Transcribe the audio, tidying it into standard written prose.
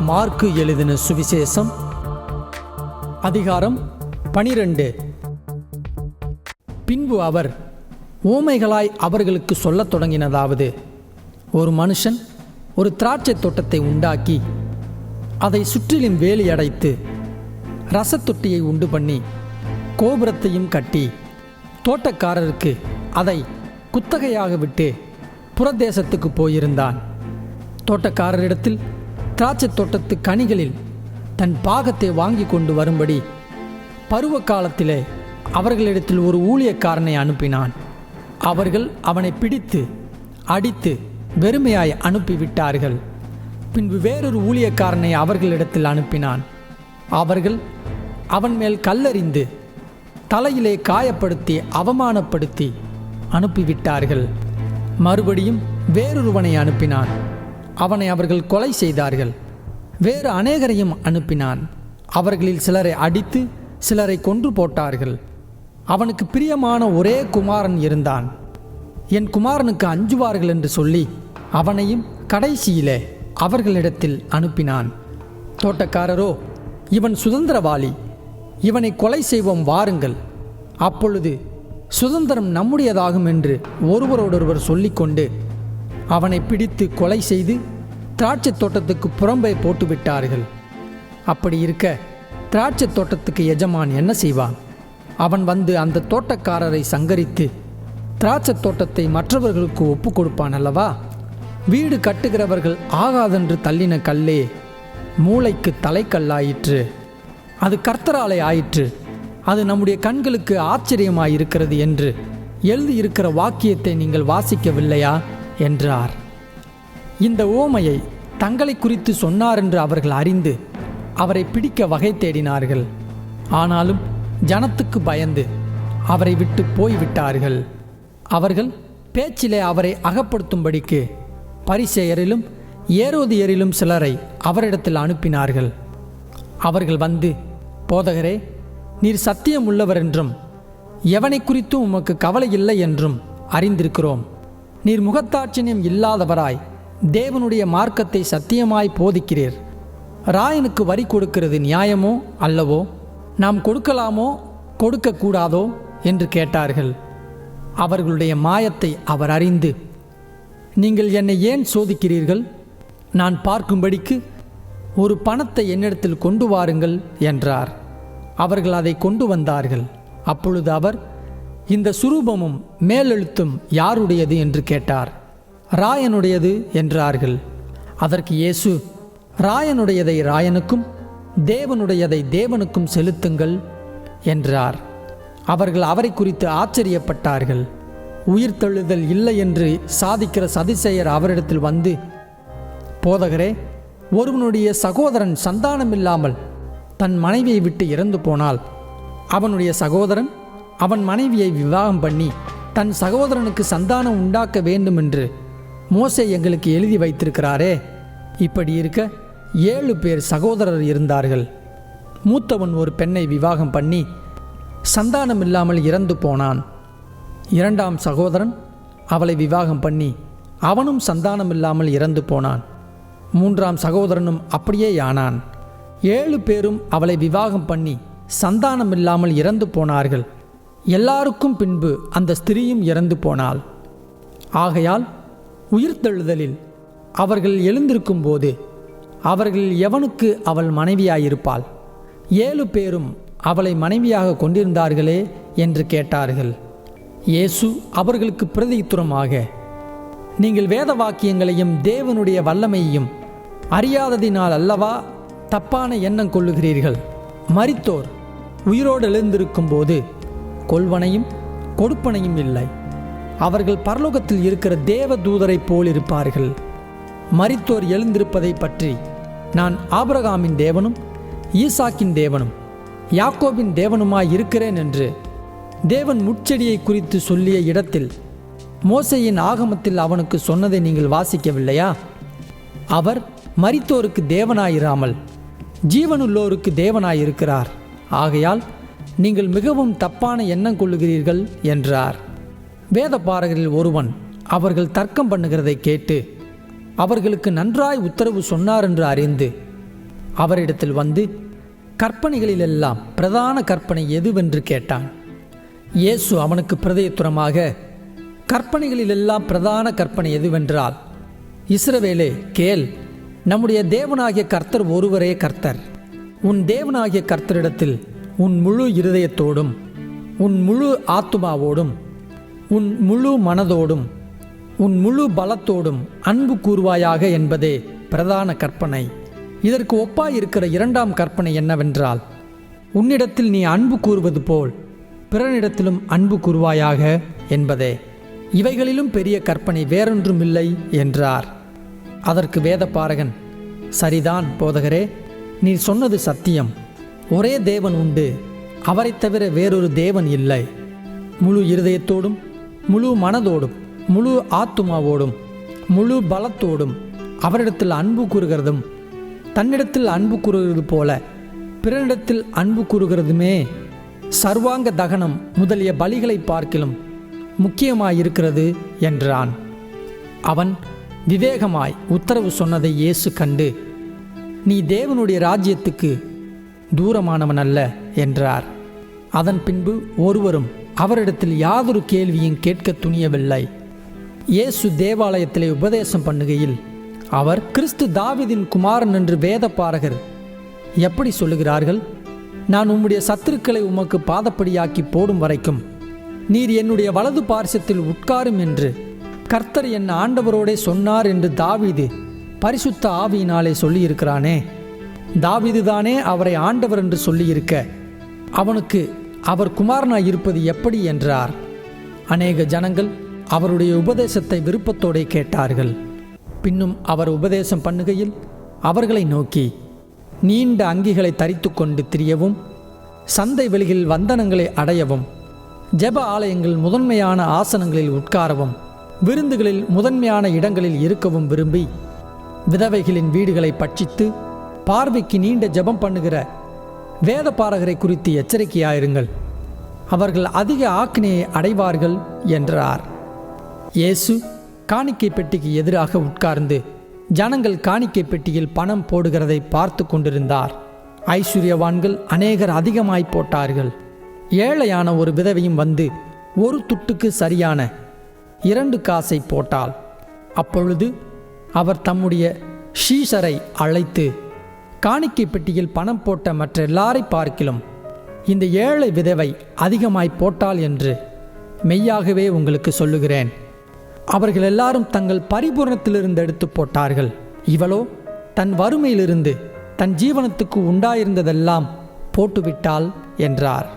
Mark எழுதின சுவிசேஷம் அதிகாரம் 12. பின்பு அவர் ஓமைகளாய் அவர்களுக்கு சொல்லத் தொடங்கினதாவது, ஒரு மனுஷன் ஒரு திராட்சை தோட்டத்தை உண்டாக்கி அதை சுற்றிலும் வேலி அடைத்து ரசத்தொட்டியை உண்டு பண்ணி கோபுரத்தையும் கட்டி தோட்டக்காரருக்கு அதை குத்தகையாக விட்டு புறதேசத்துக்கு போயிருந்தான். தோட்டக்காரரிடத்தில் திராட்சை தோட்டத்து கனிகளில் தன் பாகத்தை வாங்கி கொண்டு வரும்படி பருவ காலத்திலே அவர்களிடத்தில் ஒரு ஊழியக்காரனை அனுப்பினான். அவர்கள் அவனை பிடித்து அடித்து வெறுமையாய் அனுப்பிவிட்டார்கள். பின்பு வேறொரு ஊழியக்காரனை அவர்களிடத்தில் அனுப்பினான். அவர்கள் அவன் மேல் கல்லெறிந்து தலையிலே காயப்படுத்தி அவமானப்படுத்தி அனுப்பிவிட்டார்கள். மறுபடியும் வேறொருவனை அனுப்பினான். அவனை அவர்கள் கொலை செய்தார்கள். வேறு அநேகரையும் அனுப்பினான். அவர்களில் சிலரை அடித்து சிலரை கொன்று போட்டார்கள். அவனுக்கு பிரியமான ஒரே குமாரன் இருந்தான். என் குமாரனுக்கு அஞ்சுவார்கள் என்று சொல்லி அவனையும் கடைசியிலே அவர்களிடத்தில் அனுப்பினான். தோட்டக்காரரோ, இவன் சுதந்திரவாளி, இவனை கொலை செய்வோம், வாருங்கள், அப்பொழுது சுதந்திரம் நம்முடையதாகும் என்று ஒருவரோடொருவர் சொல்லிக்கொண்டு அவனை பிடித்து கொலை செய்து திராட்சை தோட்டத்துக்கு புறம்பே போட்டுவிட்டார்கள். அப்படி இருக்க திராட்சை தோட்டத்துக்கு எஜமான் என்ன செய்வான்? அவன் வந்து அந்த தோட்டக்காரரை சங்கரித்து திராட்சை தோட்டத்தை மற்றவர்களுக்கு ஒப்பு கொடுப்பான் அல்லவா? வீடு கட்டுகிறவர்கள் ஆகாதென்று தள்ளின கல்லே மூளைக்கு தலைக்கல்லாயிற்று. அது கர்த்தராலே ஆயிற்று. அது நம்முடைய கண்களுக்கு ஆச்சரியமாயிருக்கிறது என்று எழுதியிருக்கிற வாக்கியத்தை நீங்கள் வாசிக்கவில்லையா என்றார். இந்த ஓமையை தங்களை குறித்து சொன்னார் என்று அவர்கள் அறிந்து அவரை பிடிக்க வகை தேடினார்கள். ஆனாலும் ஜனத்துக்கு பயந்து அவரை விட்டு போய்விட்டார்கள். அவர்கள் பேச்சிலே அவரை அகப்படுத்தும்படிக்கு பரிசேயரிலும் ஏரோதியரிலும் சிலரை அவரிடத்தில் அனுப்பினார்கள். அவர்கள் வந்து, போதகரே, நீர் சத்தியம் உள்ளவர் என்றும் எவனை குறித்தும் உமக்கு கவலை இல்லை என்றும் அறிந்திருக்கிறோம். நீர் முகத்தாட்சியம் இல்லாதவராய் தேவனுடைய மார்க்கத்தை சத்தியமாய் போதிக்கிறீர். ராயனுக்கு வரி கொடுக்கிறது நியாயமோ அல்லவோ? நாம் கொடுக்கலாமோ கொடுக்கக்கூடாதோ என்று கேட்டார்கள். அவர்களுடைய மாயத்தை அவர் அறிந்து, நீங்கள் என்னை ஏன் சோதிக்கிறீர்கள்? நான் பார்க்கும்படிக்கு ஒரு பணத்தை என்னிடத்தில் கொண்டு வாருங்கள் என்றார். அவர்கள் அதை கொண்டு வந்தார்கள். அப்பொழுது அவர், இந்த சுரூபமும் மேலெழுத்தும் யாருடையது என்று கேட்டார். ராயனுடையது என்றார்கள். அதற்கு இயேசு, ராயனுடையதை ராயனுக்கும் தேவனுடையதை தேவனுக்கும் செலுத்துங்கள் என்றார். அவர்கள் அவரை குறித்து ஆச்சரியப்பட்டார்கள். உயிர்த்தெழுதல் இல்லை என்று சாதிக்கிற சதிசேயர் அவரிடத்தில் வந்து, போதகரே, ஒருவனுடைய சகோதரன் சந்தானமில்லாமல் தன் மனைவியை விட்டு இறந்து போனால் அவனுடைய சகோதரன் அவன் மனைவியை விவாகம் பண்ணி தன் சகோதரனுக்கு சந்தானம் உண்டாக்க வேண்டும் என்று மோசே எங்களுக்கு எழுதி வைத்திருக்கிறாரே. இப்படி இருக்க 7 பேர் சகோதரர் இருந்தார்கள். மூத்தவன் ஒரு பெண்ணை விவாகம் பண்ணி சந்தானம் இல்லாமல் இறந்து போனான். 2ஆம் சகோதரன் அவளை விவாகம் பண்ணி அவனும் சந்தானம் இல்லாமல் இறந்து போனான். 3ஆம் சகோதரனும் அப்படியே ஆனான். 7 பேரும் அவளை விவாகம் பண்ணி சந்தானம் இல்லாமல் இறந்து போனார்கள். எல்லாருக்கும் பின்பு அந்த ஸ்திரீயும் இறந்து போனாள். ஆகையால் உயிர்த்தெழுதலில் அவர்கள் எழுந்திருக்கும் போது அவர்களில் எவனுக்கு அவள் மனைவியாயிருப்பாள்? 7 பேரும் அவளை மனைவியாக கொண்டிருந்தார்களே என்று கேட்டார்கள். இயேசு அவர்களுக்கு பிரதியுத்தரமாக, நீங்கள் வேத வாக்கியங்களையும் தேவனுடைய வல்லமையையும் அறியாததினால் அல்லவா தப்பான எண்ணம் கொள்ளுகிறீர்கள்? மரித்தோர் உயிரோடு எழுந்திருக்கும் போது கொள்வனையும் கொடுப்பனையும் இல்லை. அவர்கள் பரலோகத்தில் இருக்கிற தேவ தூதரை போல் இருப்பார்கள். மரித்தோர் எழுந்திருப்பதை பற்றி நான் ஆபிரகாமின் தேவனும் ஈசாக்கின் தேவனும் யாக்கோபின் தேவனுமாய் இருக்கிறேன் என்று தேவன் முட்செடியை குறித்து சொல்லிய இடத்தில் மோசேயின் ஆகமத்தில் அவனுக்கு சொன்னதை நீங்கள் வாசிக்கவில்லையா? அவர் மரித்தோருக்கு தேவனாயிராமல் ஜீவனுள்ளோருக்கு தேவனாயிருக்கிறார். ஆகையால் நீங்கள் மிகவும் தப்பான எண்ணம் கொள்ளுகிறீர்கள் என்றார். வேதபாரகரில் ஒருவன் அவர்கள் தர்க்கம் பண்ணுகிறதை கேட்டு அவர்களுக்கு நன்றாய் உத்தரவு சொன்னார் என்று அறிந்து அவரிடத்தில் வந்து, கற்பனைகளிலெல்லாம் பிரதான கற்பனை எதுவென்று கேட்டான். இயேசு அவனுக்கு பிரதியுத்தரமாக, கற்பனைகளிலெல்லாம் பிரதான கற்பனை எதுவென்றால், இஸ்ரவேலே கேள், நம்முடைய தேவனாகிய கர்த்தர் ஒருவரே கர்த்தர். உன் தேவனாகிய கர்த்தரிடத்தில் உன் முழு இருதயத்தோடும், உன் முழு ஆத்துமாவோடும், உன் முழு மனதோடும், உன் முழு பலத்தோடும் அன்பு கூறுவாயாக என்பதே பிரதான கற்பனை. இதற்கு ஒப்பாயிருக்கிற இரண்டாம் கற்பனை என்னவென்றால், உன்னிடத்தில் நீ அன்பு கூறுவது போல் பிறனிடத்திலும் அன்பு கூறுவாயாக என்பதே. இவைகளிலும் பெரிய கற்பனை வேறொன்றுமில்லை என்றார். அதற்கு வேதபாரகன், சரிதான் போதகரே, நீர் சொன்னது சத்தியம். ஒரே தேவன் உண்டு, அவரைத் தவிர வேறொரு தேவன் இல்லை. முழு இருதயத்தோடும், முழு மனதோடும், முழு ஆத்துமாவோடும், முழு பலத்தோடும் அவரிடத்தில் அன்பு கூறுகிறதும், தன்னிடத்தில் அன்பு கூறுகிறது போல பிறனிடத்தில் அன்பு கூறுகிறதுமே சர்வாங்க தகனம் முதலிய பலிகளை பார்க்கிலும் முக்கியமாயிருக்கிறது என்றான். அவன் விவேகமாய் உத்தரவு சொன்னதை இயேசு கண்டு, நீ தேவனுடைய ராஜ்யத்துக்கு தூரமானவன் அல்ல என்றார். அதன் பின்பு ஒருவரும் அவரிடத்தில் யாதொரு கேள்வியும் கேட்க துணியவில்லை. இயேசு தேவாலயத்திலே உபதேசம் பண்ணுகையில் அவர், கிறிஸ்து தாவீதின் குமாரன் என்று வேதபாரகர் எப்படி சொல்லுகிறார்கள்? நான் உம்முடைய சத்துருக்களை உமக்கு பாதப்படியாக்கி போடும் வரைக்கும் நீர் என்னுடைய வலது பார்சத்தில் உட்காரும் என்று கர்த்தர் என் ஆண்டவரோடே சொன்னார் என்று தாவீது பரிசுத்த ஆவியினாலே சொல்லியிருக்கிறானே. தாவீதுதானே அவரை ஆண்டவர் என்று சொல்லியிருக்க, அவனுக்கு அவர் குமாரனாய் இருப்பது எப்படி என்றார். அநேக ஜனங்கள் அவருடைய உபதேசத்தை விருப்பத்தோடே கேட்டார்கள். பின்னும் அவர் உபதேசம் பண்ணுகையில் அவர்களை நோக்கி, நீண்ட அங்கிகளை தரித்து கொண்டு திரியவும், சந்தை வெளிகளில் வந்தனங்களை அடையவும், ஜெப ஆலயங்கள் முதன்மையான ஆசனங்களில் உட்காரவும், விருந்துகளில் முதன்மையான இடங்களில் இருக்கவும் விரும்பி, விதவைகளின் வீடுகளை பட்சித்து பார்வைக்கு நீண்ட ஜெபம் பண்ணுகிற வேதபாரகரை குறித்து எச்சரிக்கையாயிருங்கள், அவர்கள் அதிக ஆக்கினையை அடைவார்கள் என்றார். இயேசு காணிக்கை பெட்டிக்கு எதிராக உட்கார்ந்து ஜனங்கள் காணிக்கை பெட்டியில் பணம் போடுகிறதை பார்த்து கொண்டிருந்தார். ஐஸ்வர்யவான்கள் அநேகர் அதிகமாய் போட்டார்கள். ஏழையான ஒரு விதவையும் வந்து ஒரு துட்டுக்கு சரியான 2 காசை போட்டாள். அப்பொழுது அவர் தம்முடைய ஷீஷரை அழைத்து, காணிக்கை பெட்டியில் பணம் போட்ட மற்ற எல்லாரை பார்க்கிலும் இந்த ஏழை விதவை அதிகமாய் போட்டாள் என்று மெய்யாகவே உங்களுக்கு சொல்லுகிறேன். அவர்கள் எல்லாரும் தங்கள் பரிபூரணத்திலிருந்து எடுத்து போட்டார்கள். இவளோ தன் வறுமையிலிருந்து தன் ஜீவனத்துக்கு உண்டாயிருந்ததெல்லாம் போட்டுவிட்டாள் என்றார்.